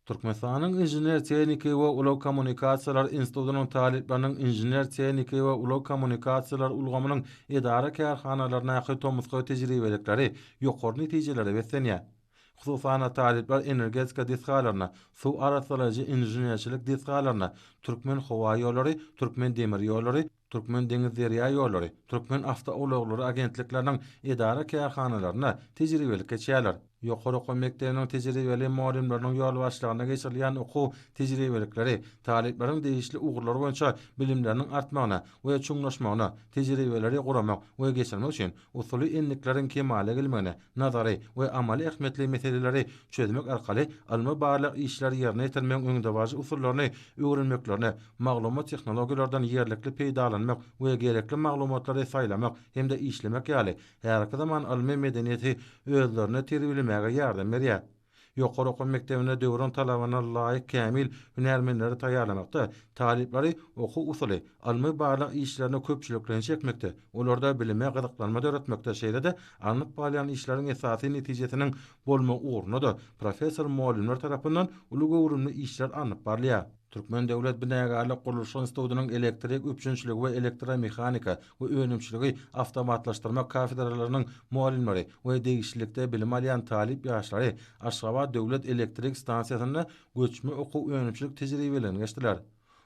Türkmenistan'ın injener texniki we ulag kommunikasiýalar institutynyň talipleriniň injener texniki we ulag kommunikasiýalar ulgamynyň edara kärhanalaryna hytomuska tejribelikleri ýokary netijelere beslenýär. Hususan talipler energetika disgalaryna, suw arasalaryjy injenerçilik disgalaryna, türkmen howa ýollary, türkmen demir ýollary, türkmen deňiz derýa ýollary, türkmen awtouloglary agentlikleriniň edara kärhanalaryna tejribelik geçýärler. Ýokary okuw mekdebiniň tejribeli muallimleriň ýol başlygyna geçirilýän okuw tejribelikleri talipleriň değişli ugurlary boýunça bilimleriniň artmagyna we çuňlaşmagyna tejribeleri guramak we geçirmek üçin usuly enlikleriň kemale gelmegine, nazary we amaly ähmetli meseleleri çözmek arkaly almy barlyk işler ýerine ýetirmek öňünde baý usullaryny öwrenmeklerine, maglumat tehnologiýalardan ýerlikli peýdalanmak we gerekli maglumatlary saýlamak hemde işlemek ýaly her zaman almy medeniýeti özlerine terbiýelemäge ýardam berýär. Ýokary okuw mekdebine döwran talabyna laýyk kämil hünärmenleri taýýarlamakda talipleri okuw usuly almy barlyk işlerini köpçülikden çekmekde. Olarda bilime gyzyklanma öwretmekde şeýle-de anyp balyan işleriň esasy netijesiniň bolmagy ugrunda professor muallimler tarapyndan uly gowrumly işler anyp barlýar. Türkmen Döwlet Binägarlyk Guruluş Institutynyň elektrik üçinçiligi we elektromehanika we önümçiligi awtomatlaşdyrma kafedralarynyň muallimleri we degişlikde bilim alýan talip ýaşlary Aşgabat Döwlet Elektrik Stansiýasyna göçme okuw önümçilik tejribelerini geçdiler.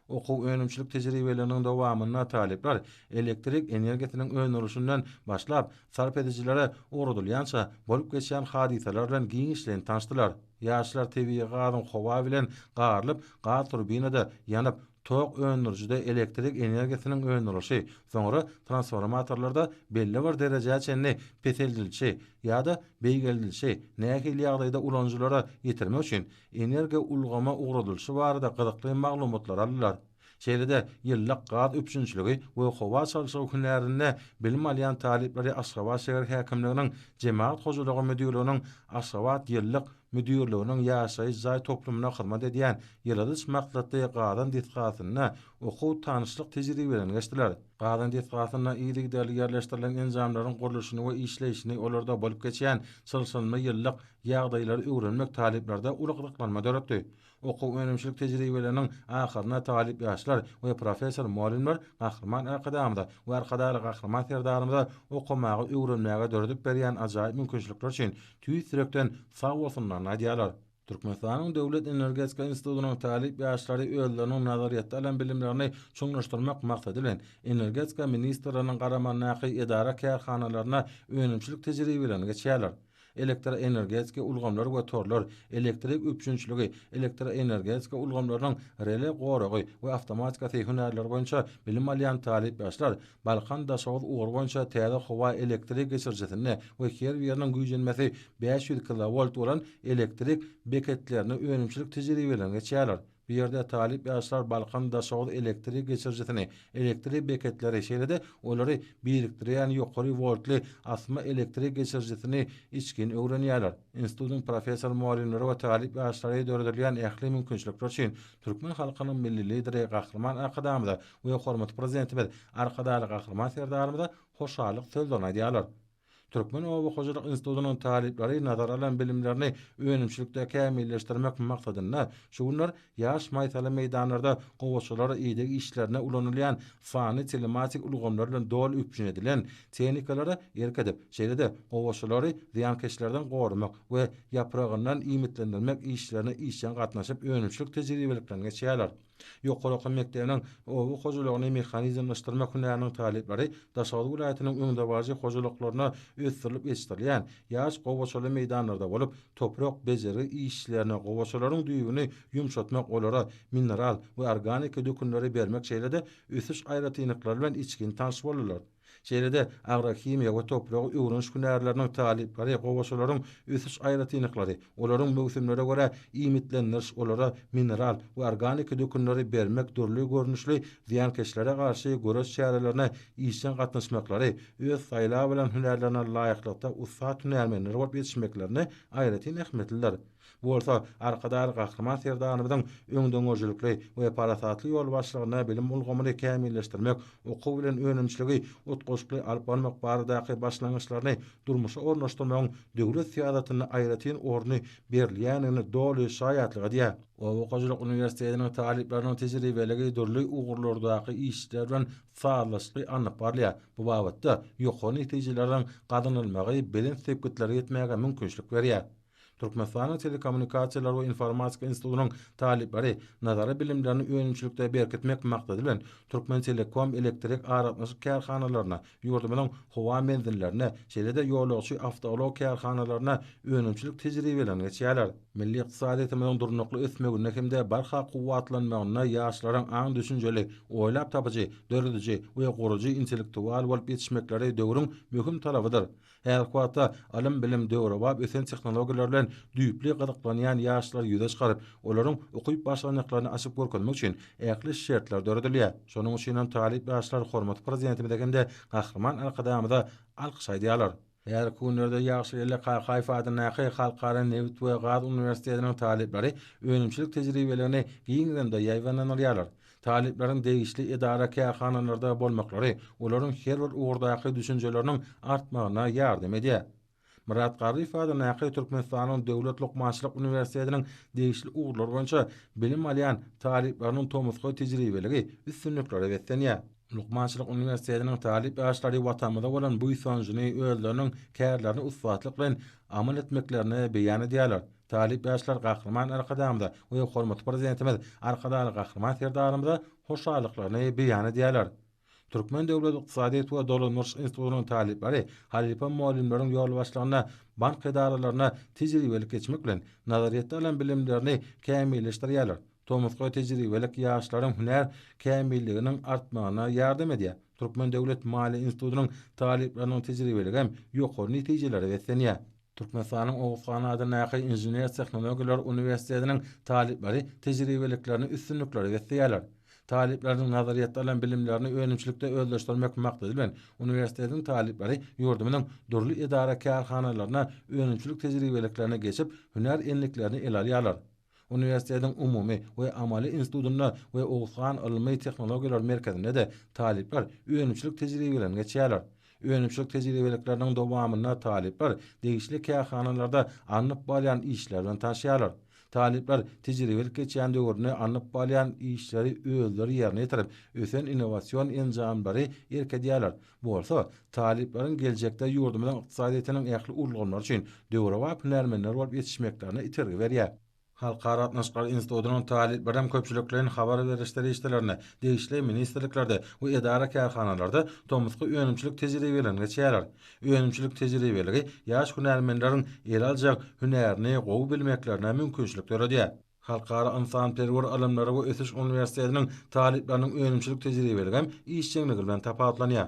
Okuw önümçilik tejribeleriniň dowamyna talipler elektrik energiýasynyň öňürüşinden başlap sarp edijilere ugrudylýança bolup geçýän hadiseler bilen giňişlen tanışdylar. Ýaşlar tebii gazyň howa bilen garlyp, gaz turbinada ýanyp tok öňürjide elektrik energiýasynyň öňürüşi, soňra transformatorlarda belli bir derejäçe peteldilçi ýa-da beýgeldilçi nähili ýagdaýda ulanjylara ýetirmek üçin energiýa ulgama ugrudylşy barada gyzykly maglumatlar aldylar. Şeýle-de ýyllyk gaz üçinçiligi we howa çalşygy hünärine bilim alýan talipleri Aşgabat şäher häkimliginiň jemaat hojalygy müdürlüğiniň Aşgabat ýyllyk müdürlüğiniň ýaşaýyş jaý toplumuna hyzmat edýän ýyldys maksatly gadan disgasyna okuw tanyşlyk tejribelerini geçdiler. Gadan disgasyna ýygydaly ýerleşdirilen enjamlaryň gurulşyny we işleýişini olarda bolup geçýän çylşynma ýyllyk ýagdaýlary öwrenmek taliplerde uluglyklama döretdi. Okuw önümçilik tejribeleriniň ahyryna talip ýaşlar we professor muallimler gahrman akademida we arkadaly gahrman serdarymyza okumagy öwrenmäge döredip berýän ajaýyp mümkinçilikler üçin tüýs sürekden sag bolsunlar diýerler. Türkmenistanyň Döwlet Energetika Institutynyň talip ýaşlary özleriniň nazariýatda alan bilimlerini çuňlaşdyrmak maksady bilen energetika ministriniň garamandaky edara kärhanalaryna önümçilik tejribelerini geçýärler. Elektroenergetika ulgamlar we torlar, elektrik üçinçiligi, elektroenergetika ulgamlarynyň rele goragy we awtomatika hünärleri boýunça bilim alýan talip ýaşlar Balkan daşawy ugur boýunça täze howa elektrik geçirjesini we her ýeriniň güýjenmesi 500 kV bolan elektrik beketlerini önümçilik tejribelerini geçýärler. Bir ýerde talip ýaşlar Balkan daşawy elektrik geçirjesini, elektrik beketleri şeýle-de olary birikdirýän ýokary voltly asma elektrik geçirjesini içkin öwrenýärler. Institutyň professor muallimleri we talip ýaşlary döredilýän ähli mümkinçilikler üçin türkmen halkynyň milli lideri gahrman akademida we hormat prezidentimiz arkadaly gahrman serdarymyza hoşalyk sözlerini aýdýarlar. Türkmen Owa Hojalyk Institutynyň talipleri nazar alan bilimlerini önümçilikde kämilleşdirmek maksadyna şunlar ýaş maýsaly meýdanlarda gowaçylary ýygyk işlerine ulanylýan fany telematik ulgamlar bilen dol üpjün edilen tehnikalary ýerkedip, şeýle-de gowaçylary ziýankeşlerden gorumak we ýapragyndan imitlendirmek işlerine işen gatnaşyp önümçilik tejribeliklerini geçýärler. Ýokary okuw mekdebiniň owa hojalygyny mehanizmleşdirmek hünäriniň talipleri Daşary vilayatynyň öňünde baý hojalyklaryna ösdirilip ýetirilýän ýaş gowaçyly meýdanlarda bolup toprak bejeri işlerini gowaçylaryň düýbüni ýumşatmak, olara mineral we organik dökünleri bermek şeýle-de ösüş aýratynyklar bilen içkin tanış bolurlar. Şeýle-de agrokimiýa we toprak öwreniş hünärleriniň talipleri gowaçylaryň ösüş aýratynykları, olaryň mögsümlere görä iýmitleniş, olara mineral we organik dökünleri bermek durly görnüşli ziýankeşlere garşy göreş çärelerine işen gatnaşmaklary, öz saýla bilen hünärlerine laýyklykda ussat hünärmenleri bolup ýetişmeklerini aýratyn ähmetliler. Bolsa arkadar gahrman serdanymyzyň öňdöňürçilikli we parasatly ýol başlygyna bilim ulgamyny kämilleşdirmek, okuw bilen öňümçiligi utgaşykly alyp barmak baradaky başlangyçlaryny durmuşa ornaşdyrmagyň döwlet syýasatyny aýratyn orny berilýänini doly şaýatlyga diýär. Okuwçylyk universitetiniň talipleriniň tejribeligi dörli ugurlardaky işler bilen sağlaşly anyk barlýar. Bu babatda ýokary netijeleriň gazanylmagy bilen sepketleri ýetmäge mümkinçilik berýär. Türkmenistanyň Telekommunikasiýalar we Informatika institutynyň talipleri nazary bilimlerini öňümçilikde berkitmek maksady bilen Türkmen Telekom elektrik aratmaşyk kärhanalaryna, ýurdumyň howa menzillerine, şeýle-de ýolagçy awtolog kärhanalaryna öňümçilik tejribelerini geçýärler. Milli ykdysadyýetimiň durnukly ösmegine hemde barha kuwatlanmagyna ýaşlaryň aň düşünjeli, oýlap tapyjy, dörediji we guruji intellektual bolup ýetişmekleri döwrüň möhüm talabydyr. Her wagtda alim bilim döwri bap ösen tehnologiýalar bilen düýpli gyzyklanýan ýaşlar ýüze çykaryp, olaryň okuýup başlanyklaryny açyp görkezmek üçin ähli şertler döredilýär. Şonuň üçin hem talip ýaşlar hormat prezidentimizde gahrman alkadamyda alkyşaýdýarlar. Her günlerde ýaşy ýerle Hayfadyň halkara Nevit we Gaz universitetiniň talipleri öňümçilik tejribelerini giňden-de ýaýwanlanýarlar. Talipleriň degişli idara kärhanalarynda bolmaklary olaryň her bir ugurdaky düşünjeleriniň artmagyna ýardam edýär. Murat Garif adyny Türkmenistanyň Döwlet Lukmançylyk Universitetiniň degişli ugurlar boýunça bilim alýan talipleriniň tomuzgoý tejribeligi üstünlikleri betlenýär. Lukmançylyk Universitetiniň talip ýaşlary watanmyzda bolan bu ýsanjyny özleriniň kärlerini usbatlyk bilen amal etmeklerini beýan edýärler. Talip ýaşlar gahrman arkadamda we hormat prezidentimiz arkadaly gahrman serdarymyza hoşallyklaryny beýan edýärler. Türkmen Döwlet Ykdysadyýet we Dolanmaş institutynyň talipleri halipa muallimleriň ýol başlygyna, bank edaralaryna tejribelik geçmek bilen nazariýetde alan bilimlerini kämilleşdirýärler. Tomuzgoý tejribelik ýaşlaryň hüner kämilliginiň artmagyna ýardam edýär. Türkmen Döwlet Maliýe institutynyň talipleriniň tejribeligi hem ýokary netijeleri betlenýär. Türkmenistanyň Oğuzhan adyny Injinier Tehnologiýalar Universitetiniň talipleri tejribeliklerini üstünlikleri betlenýärler. Talipleriniň nazariýetde alan bilimlerini öňümçilikde özleşdirmek maksady bilen universitetiň talipleri ýurdumyň dörli idara kärhanalaryna öňümçilik tejribeliklerini geçip hüner enliklerini ele alýarlar. Universitetiň umumy we amaly institutyna we Oğuzhan Ilmi Tehnologiýalar merkezine de talipler öňümçilik tejribelerini geçýärler. Öňümçilik tejribelikleriniň dowamyna talipler degişli kärhanalarda anyp balyan işler bilen taşýarlar. Talipler tejribelik geçýän döwrüne anyp balyan işleri özleri ýerine ýetirip, ösen innovasiýon enjamlary erkedýärler. Bolsa, talipleriň geljekde ýurdumyň ykdysadyýetiniň ähli ulgamlary üçin döwre bap hünärmenler bolup ýetişmeklerini itergi berýär. Halkara Atnaşyklary institutynyň talipleriniň köpçüliklerini habar berişleri işlerini degişli ministerliklerde we edara kärhanalarda tomuzgoý öňümçilik tejribelerini geçýärler. Öňümçilik tejribeligi ýaş hünärmenleriň ele aljak hünerini gowy bilmeklerine mümkinçilik beredýär. Halkara insan-perwer alimlary we ösüş universitetiniň talipleriniň öňümçilik tejribeligi hem işçiligi bilen tapatlanýar.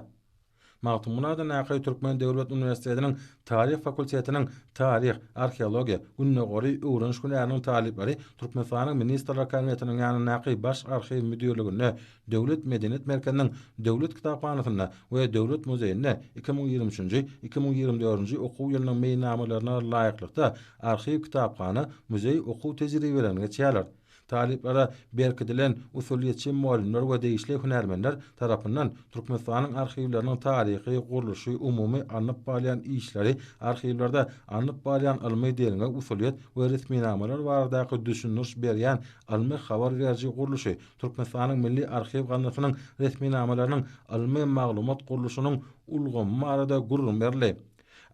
Magtymyň adyny Türkmen Döwlet Universitetiniň Tarih Fakultetiniň Tarih, Arheologiýa, Günnägori öwreniş hünäriniň talipleri Türkmenistanyň Ministrler Kabinetiniň ýanyna baş arxiv müdürligine, Döwlet Medeniýet Merkeziniň Döwlet Kitapxanasyna we Döwlet Muzeýine 2023-2024 okuw ýylynyň meýnamalaryna laýyklykda arxiv kitapxana, muzey okuw tejribelerini geçýärler. Taliplere berkidilen usuliyetçi muallimler we degişli hünärmenler tarapyndan Türkmenistanyň arxivleriniň taryhy, guruluşy, umumy anyp balyan işleri, arxivlerde anyp balyan ilmi deriňe usuliyet we resminamalar baradaky düşünüş berýän ilmi habar berji guruluşy, Türkmenistanyň milli arxiv ganatynyň resminamalarynyň ilmi maglumat guruluşynyň ulgamy barada gurulum berildi.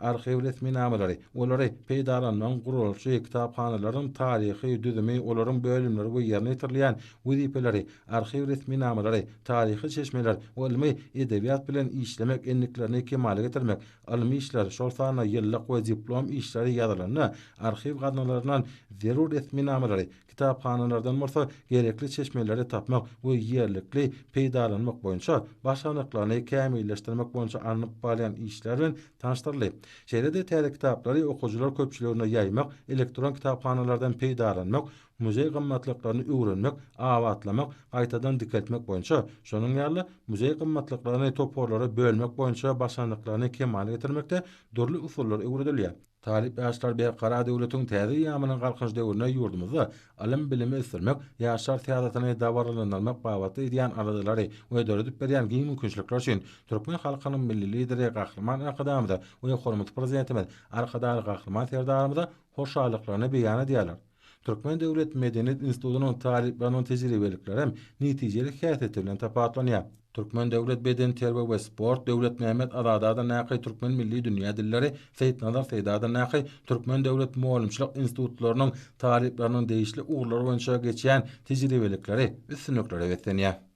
Arxiv resminamalary, olary peýdalanmaň gurulşy kitaphanalaryň taryhy, düzümi, olaryň bölümleri we ýerine ýetirilýän wezipeleri, arxiv resminamalary, taryhy çeşmeler we ilmi edebiýat bilen işlemek enliklerini kemale getirmek, ilmi işler, şol sana ýyllyk we diplom işleri ýazylanyna arxiv ganalaryndan zerur resminamalary, kitapxanalardan bolsa gerekli çeşmeleri tapmak we ýerlikli peýdalanmak boýunça başlanyklaryny kämilleşdirmek boýunça anyp balyan işler bilen tanıştyryldy. Şeýle-de täze kitaplary okuwçylar köpçüligine ýaymak, elektron kitapxanalardan peýdalanmak, muzey gymmatlyklaryny öwrenmek, awatlamak, gaýtadan dikeltmek boýunça, şonuň ýaly muzey gymmatlyklaryny toporlara bölmek boýunça başlanyklaryny kemale getirmekde dörli usullar öwredilýär. Talip ýaşlar beýkara döwletiň täze ýamynyň galkyş döwrüne ýurdumyzda alim bilimi istirmek, ýaşlar täzetiňi dabarlanmak babaty edýän aradylary we döredip berýän giň mümkinçilikler üçin türkmen halkynyň milli lideri Gahrman Akadamyda we hormatly prezidentimiz Arkadaly Gahrman Serdarymyza hoşallyklaryny beýan edýärler. Türkmen Döwlet Medeniýet Institutynyň talipleriniň tejribelikleri hem nitijeli häsiýeti bilen tapatlanýar. Türkmen Döwlet Beden Terbiýe we Sport Döwlet Mehmet Aradada näki Türkmen milli dünýä dilleri Seýtnazar Seýdada näki Türkmen Döwlet Muallimçilik institutlarynyň talipleriniň değişli uğurlary boýunça geçýän tejribelikleri we sünekleri betenýär.